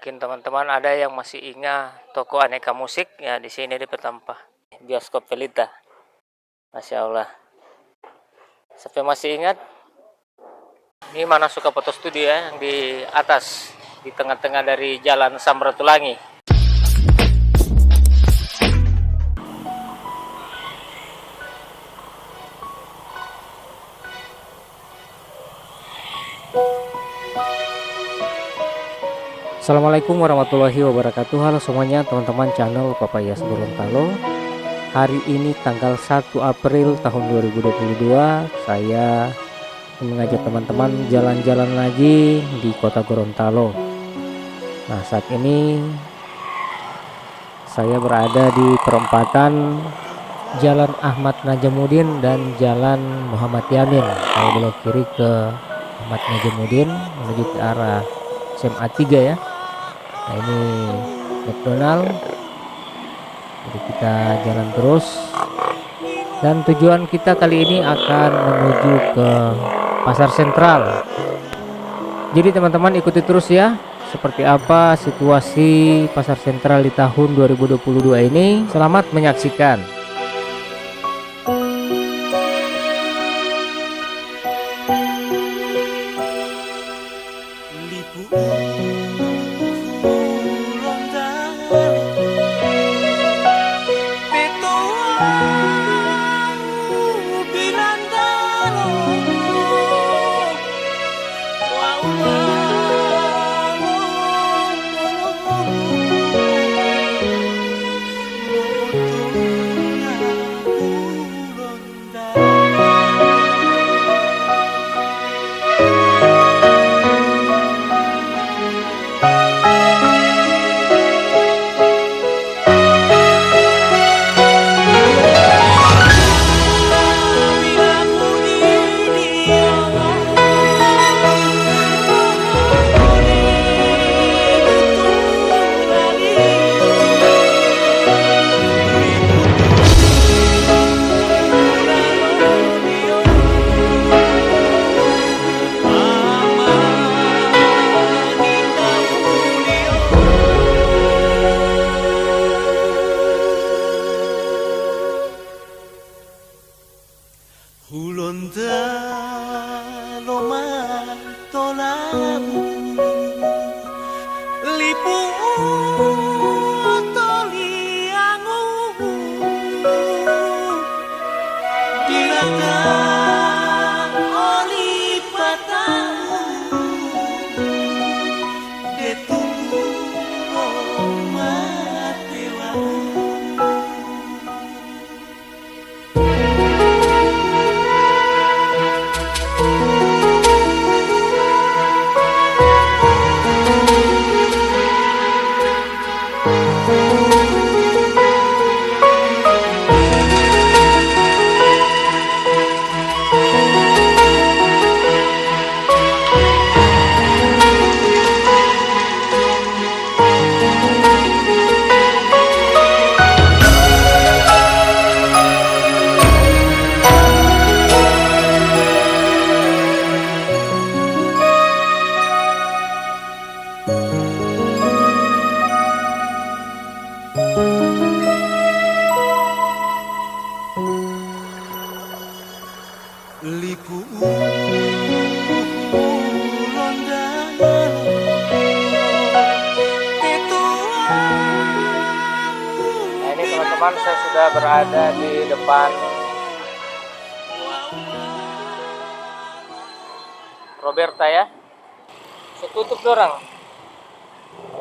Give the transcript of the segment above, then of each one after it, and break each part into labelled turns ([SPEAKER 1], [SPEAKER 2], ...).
[SPEAKER 1] Mungkin teman-teman ada yang masih ingat toko aneka musik ya, di sini di Petampah. Bioskop Pelita. Masya Allah. Sampai masih ingat? Ini mana suka foto studio ya, yang di atas, di tengah-tengah dari Jalan Samratulangi. Assalamualaikum warahmatullahi wabarakatuh. Halo semuanya, teman-teman channel Papayas Gorontalo. Hari ini tanggal 1 April tahun 2022, saya mengajak teman-teman jalan-jalan lagi di kota Gorontalo. Nah, saat ini saya berada di perempatan Jalan Ahmad Najamuddin dan Jalan Muhammad Yamin. Saya belok kiri ke Ahmad Najamuddin menuju ke arah SMA 3 ya. Nah, ini McDonald. Jadi kita jalan terus, dan tujuan kita kali ini akan menuju ke Pasar Sentral. Jadi teman-teman ikuti terus ya, seperti apa situasi Pasar Sentral di tahun 2022 ini. Selamat menyaksikan. Teman-teman, saya sudah berada di depan Roberta ya. Saya tutup dorang.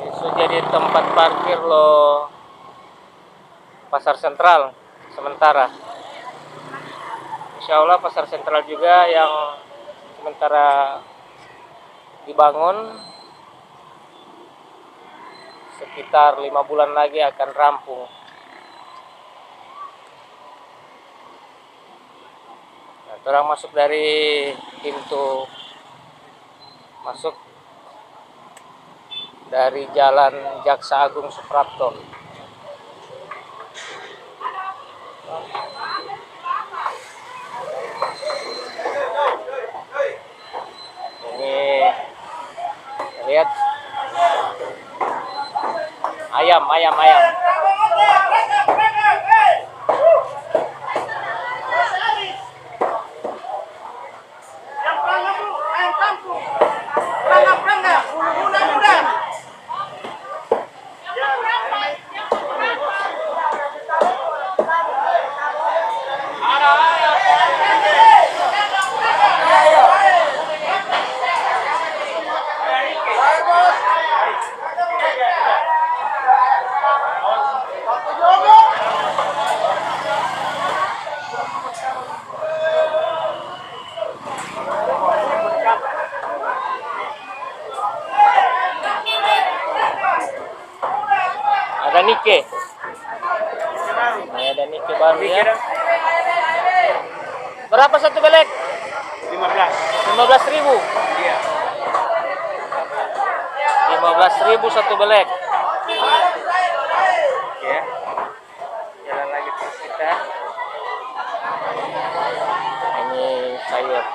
[SPEAKER 1] Ini sudah jadi tempat parkir loh Pasar Sentral sementara. Insya Allah Pasar Sentral juga yang sementara dibangun, sekitar 5 bulan lagi akan rampung. Orang masuk dari pintu masuk dari Jalan Jaksa Agung Suprapto. Ini lihat Ayam, ayam, ayam. Ada Nike. Ini ada Nike baru ya. Berapa satu belek?
[SPEAKER 2] 15.
[SPEAKER 1] 15.000.
[SPEAKER 2] Iya.
[SPEAKER 1] 15.000 satu belek.
[SPEAKER 2] Ya. Jalan lagi terus kita.
[SPEAKER 1] Ini sayur.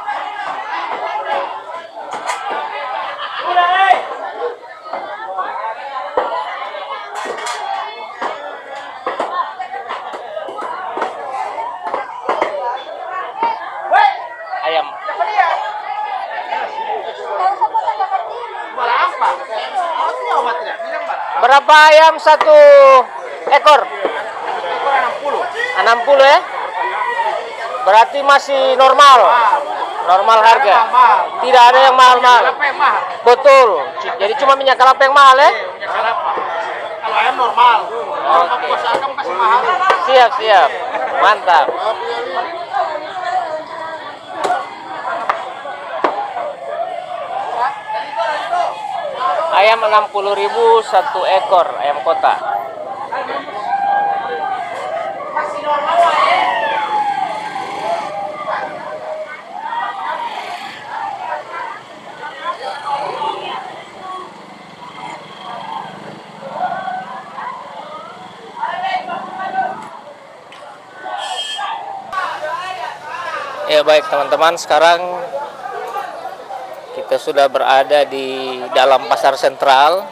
[SPEAKER 1] Ayam. Berapa ayam satu ekor? 60 ya? Berarti masih normal. Normal harga. Tidak ada yang mahal-mahal. Betul. Jadi cuma minyak kelapa yang mahal ya?
[SPEAKER 2] Kalau ayam normal.
[SPEAKER 1] Oke.
[SPEAKER 2] Kasih mahal.
[SPEAKER 1] Siap, siap. Mantap. Ayam 60.000 satu ekor ayam kota. Ya baik teman-teman, sekarang kita sudah berada di dalam pasar sentral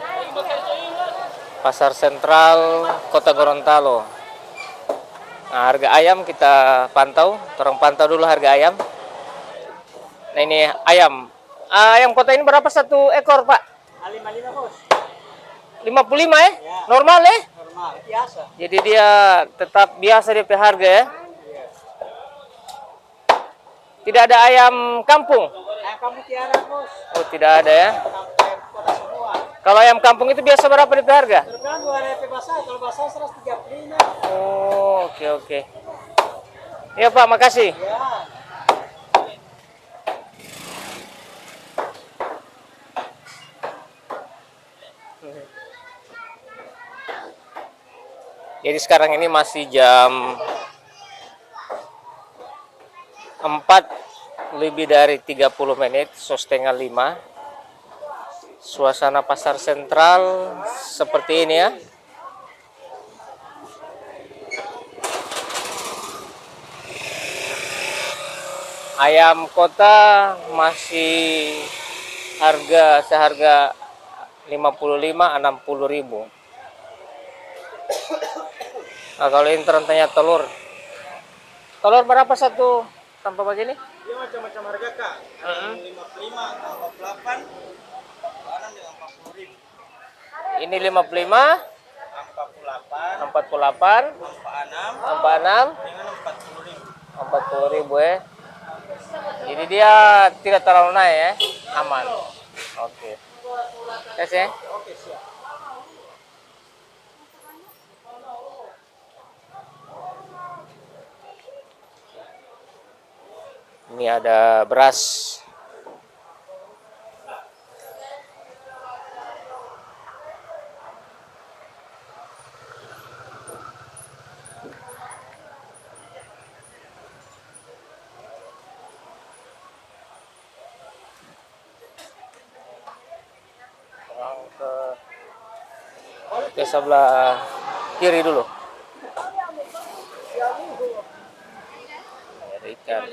[SPEAKER 1] Kota Gorontalo. Nah, harga ayam kita pantau, dulu harga ayam. Nah ini ayam, ayam kota ini berapa satu ekor Pak?
[SPEAKER 2] 55 bos.
[SPEAKER 1] 55 ya? Normal ya?
[SPEAKER 2] Normal, biasa.
[SPEAKER 1] Jadi dia tetap biasa DP harga ya? Tidak ada ayam kampung?
[SPEAKER 2] Ayam kamu tiara bos.
[SPEAKER 1] Oh tidak ada ya?
[SPEAKER 2] Ayam kota semua.
[SPEAKER 1] Kalau ayam kampung itu biasa berapa DP harga?
[SPEAKER 2] Tergantung ada DP basah. Kalau basah 135.
[SPEAKER 1] Oh oke oke. Iya Pak, makasih.
[SPEAKER 2] Ya.
[SPEAKER 1] Jadi sekarang ini masih jam 4 lebih dari 30 menit, setengah 5. Suasana pasar sentral seperti ini ya. Ayam kota masih seharga 55-60.000. Nah, kalau ini tanya telur berapa satu tanpa begini?
[SPEAKER 2] Dia macam-macam harga kak. Ada yang 55, 48, 46 dengan 40.000.
[SPEAKER 1] Ini 55,
[SPEAKER 2] 48,
[SPEAKER 1] 48,
[SPEAKER 2] 46
[SPEAKER 1] 46,
[SPEAKER 2] dengan 40.000.
[SPEAKER 1] 40.000 ya. Jadi dia tidak terlalu naik ya, aman. Oke. Tes ya.
[SPEAKER 2] Oke siap.
[SPEAKER 1] Ini ada beras. Ke sebelah kiri dulu. Ada ikan.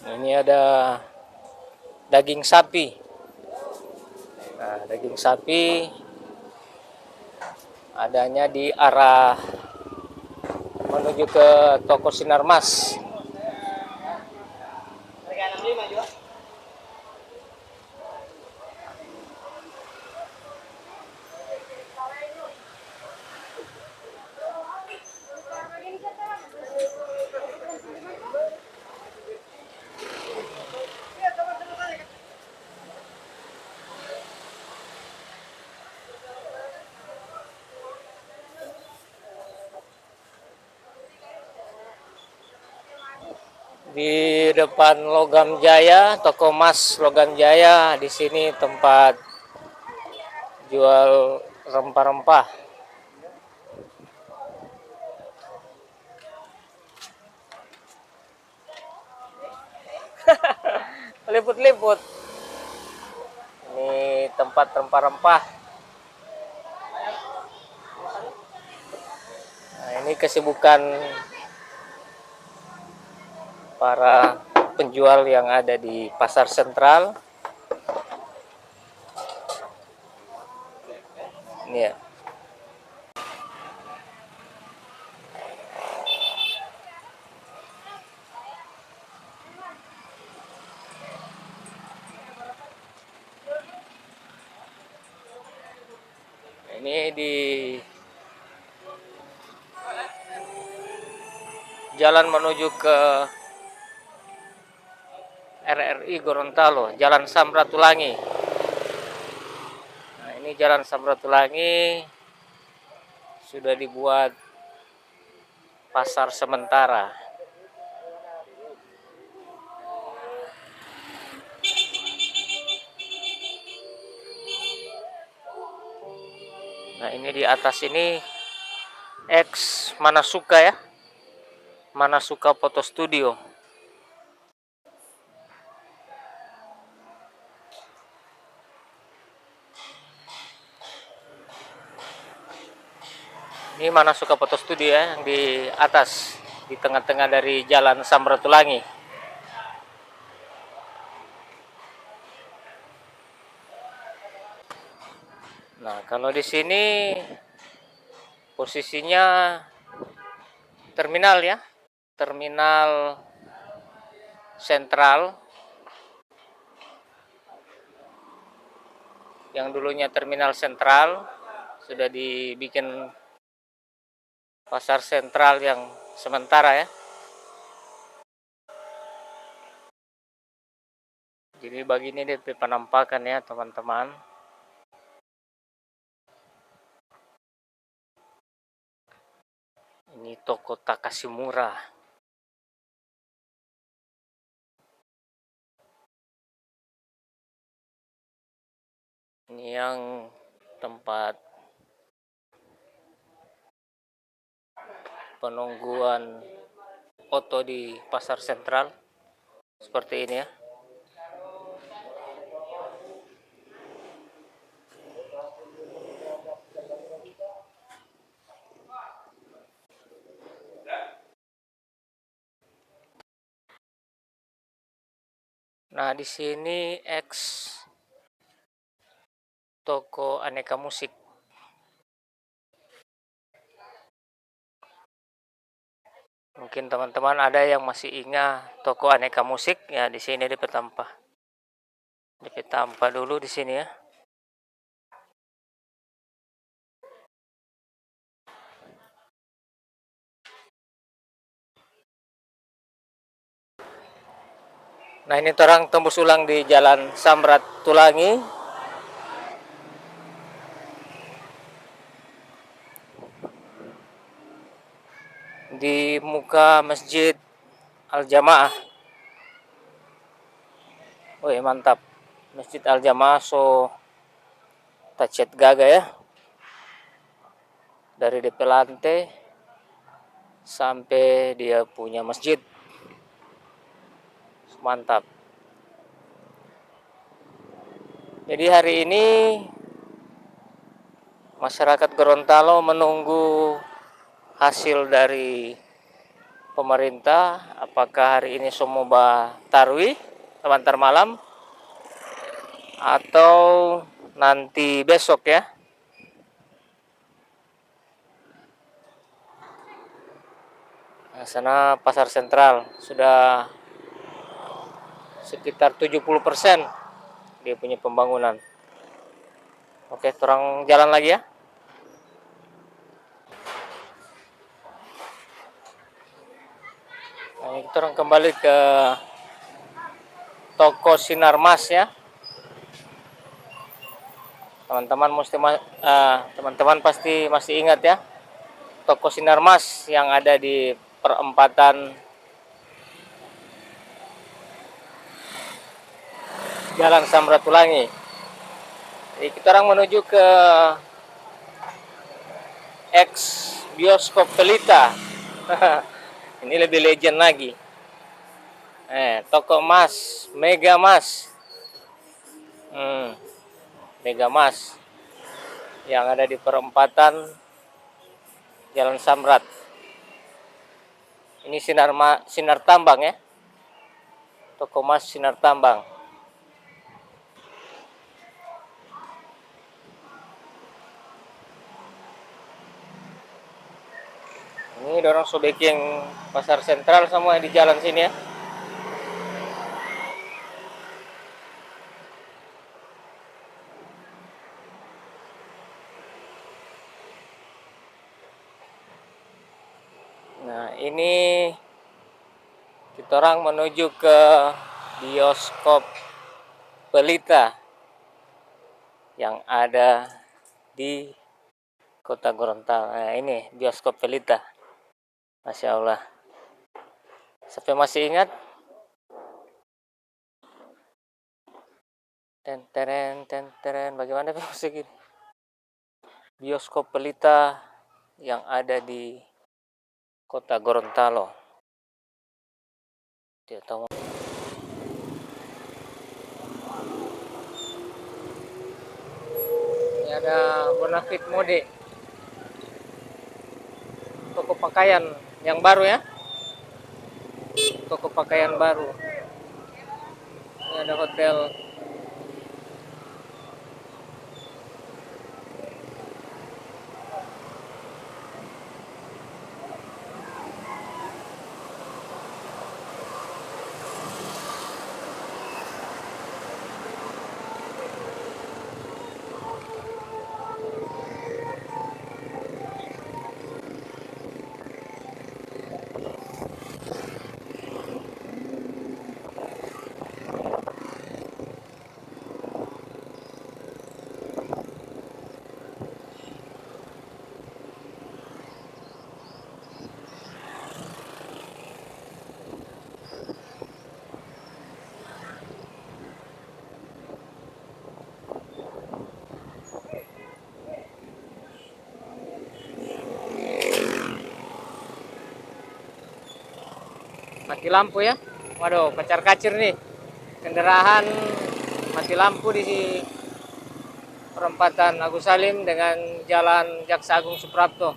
[SPEAKER 1] Ini ada daging sapi. Nah, daging sapi adanya di arah menuju ke toko Sinarmas.
[SPEAKER 2] Harga 65 juga.
[SPEAKER 1] Di depan Logam Jaya, toko emas Logam Jaya, di sini tempat jual rempah-rempah. Liput-liput. Ini tempat rempah-rempah. Nah, ini kesibukan para penjual yang ada di pasar sentral. Ini ya. Ini di jalan menuju ke RRI Gorontalo, Jalan Samratulangi. Nah, ini Jalan Samratulangi sudah dibuat pasar sementara. Nah, ini di atas ini X Manasuka ya. Manasuka Foto Studio. Ini Manasuka Foto Studio ya, yang di atas, di tengah-tengah dari Jalan Samratulangi. Nah, kalau di sini posisinya terminal ya, terminal sentral. Yang dulunya terminal sentral sudah dibikin pasar sentral yang sementara ya. Jadi begini deh penampakan ya teman-teman. Ini toko Takashimura. Ini yang tempat penungguan foto di pasar sentral. Seperti ini ya. Nah, di sini X toko aneka musik. Mungkin teman-teman ada yang masih ingat toko aneka musik ya, di sini dipetampa. Dipetampa dulu di sini ya. Nah, ini terang tembus ulang di Jalan Samratulangi. Di muka Masjid Al-Jamaah. Wih, mantap. Masjid Al-Jamaah so tacet gaga ya. Dari DP lantai sampai dia punya masjid. Mantap. Jadi hari ini masyarakat Gorontalo menunggu hasil dari pemerintah apakah hari ini semua tarwi sebentar malam atau nanti besok ya. Nah, sana pasar sentral sudah sekitar 70% dia punya pembangunan. Oke, terang jalan lagi ya. Nah, kita orang kembali ke toko Sinarmas ya. Teman-teman pasti masih ingat ya, toko Sinarmas yang ada di perempatan Jalan Samratulangi. Jadi kita orang menuju ke ex bioskop Pelita. Ini lebih legend lagi. Toko emas, Mega Mas. Mega Mas yang ada di perempatan Jalan Samrat. Ini Sinar Tambang ya. Toko emas Sinar Tambang. Ini dorong sobeking pasar sentral semua di jalan sini ya. Nah, ini kita orang menuju ke bioskop Pelita yang ada di Kota Gorontalo. Nah, ini bioskop Pelita. Masya Allah. Sampai masih ingat? Ten. Bagaimana musik ini? Bioskop Pelita yang ada di Kota Gorontalo. Dia tahu. Ini ada Bonafit Mode. Toko pakaian yang baru ya. Toko pakaian baru. Ini ada hotel. Mati lampu ya. Waduh, kacar kacir nih. Kendaraan mati lampu di perempatan Agus Salim dengan Jalan Jaksa Agung Suprapto.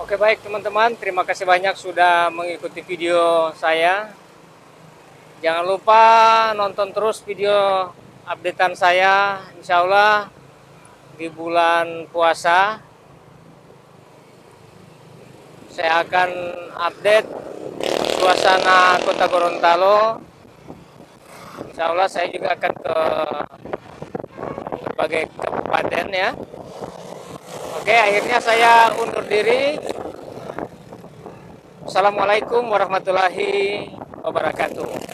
[SPEAKER 1] Oke, baik teman-teman, terima kasih banyak sudah mengikuti video saya. Jangan lupa nonton terus video updatean saya. Insya Allah di bulan puasa saya akan update suasana Kota Gorontalo. Insya Allah saya juga akan ke berbagai kabupaten ya. Oke, akhirnya saya undur diri. Assalamualaikum warahmatullahi wabarakatuh.